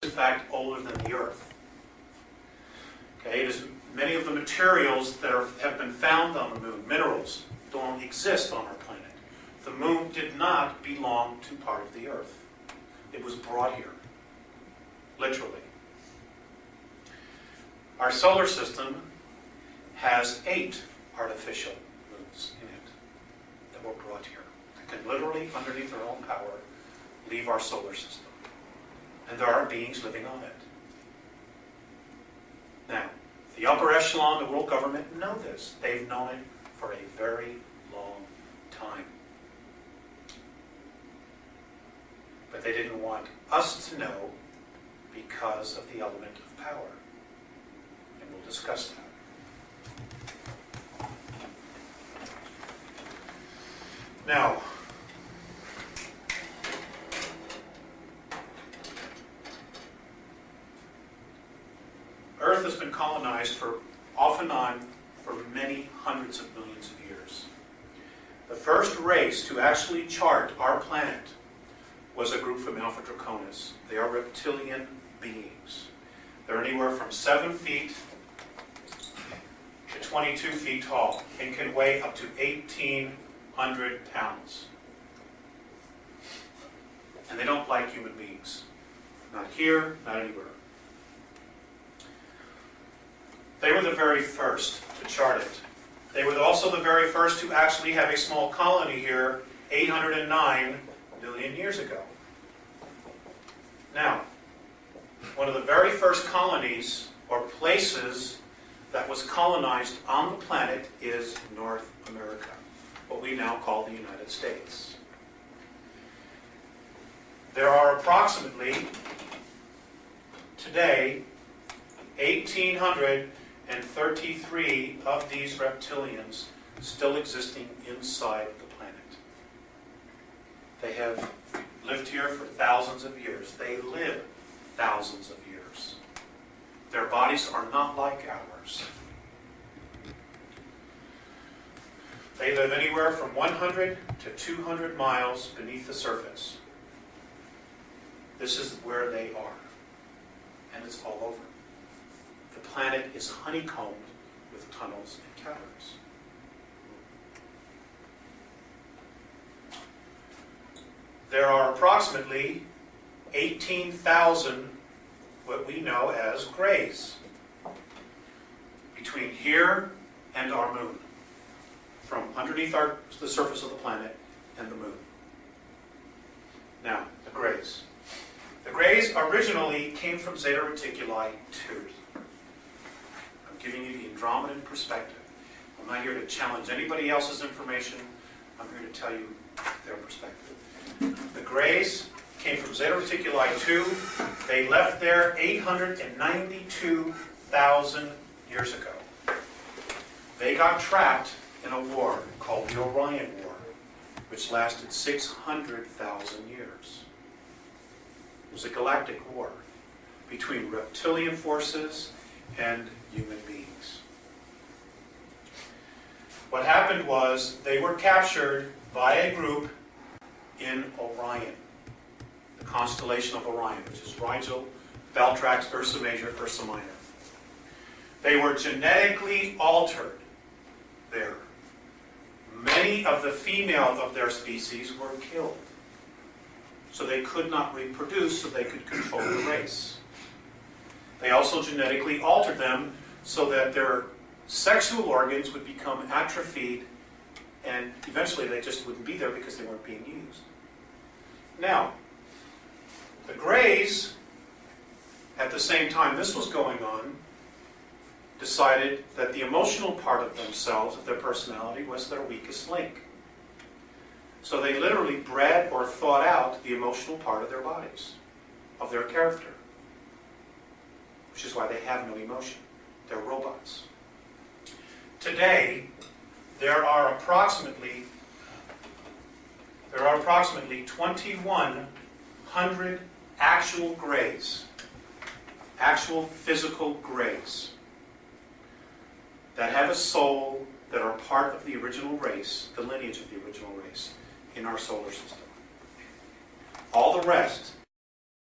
in fact older than the Earth. Okay, it is many of the materials that have been found on the moon, minerals, don't exist on our planet. The moon did not belong to part of the Earth. It was brought here, literally. Our solar system has 8 artificial moons in it that were brought here. That can literally, underneath their own power, leave our solar system. And there are beings living on it. Now, the upper echelon, the world government, know this. They've known it for a very long time. But they didn't want us to know because of the element of power. And we'll discuss that. Now, Earth has been colonized off and on for many hundreds of millions of years. The first race to actually chart our planet was a group from Alpha Draconis. They are reptilian beings. They're anywhere from 7 feet to 22 feet tall and can weigh up to 1,800 pounds. And they don't like human beings. Not here, not anywhere. They were the very first to chart it. They were also the very first to actually have a small colony here 809 million years ago. Now, one of the very first colonies or places that was colonized on the planet is North America, what we now call the United States. There are approximately, today, 1,833 of these reptilians still existing inside the planet. They have lived here for thousands of years. They live thousands of years. Their bodies are not like ours. They live anywhere from 100 to 200 miles beneath the surface. This is where they are. And it's all over. The planet is honeycombed with tunnels and caverns. There are approximately 18,000 what we know as grays between here and our moon, from underneath the surface of the planet and the moon. Now, the grays. The grays originally came from Zeta Reticuli 2. I'm giving you the Andromedan perspective. I'm not here to challenge anybody else's information. I'm here to tell you their perspective. The grays came from Zeta Reticuli 2. They left there 892,000 years ago. They got trapped in a war called the Orion War, which lasted 600,000 years. It was a galactic war between reptilian forces and human beings. What happened was they were captured by a group in Orion, the constellation of Orion, which is Rigel, Valtrax, Ursa Major, Ursa Minor. They were genetically altered there. Many of the females of their species were killed, so they could not reproduce, so they could control the race. They also genetically altered them so that their sexual organs would become atrophied, and eventually they just wouldn't be there because they weren't being used. Now, the Greys, at the same time this was going on, decided that the emotional part of themselves, of their personality, was their weakest link. So they literally bred or thought out the emotional part of their bodies, of their character. Which is why they have no emotion. They're robots. Today, there are approximately 2,100 actual Greys, actual physical Greys, that have a soul, that are part of the original race, the lineage of the original race, in our solar system. All the rest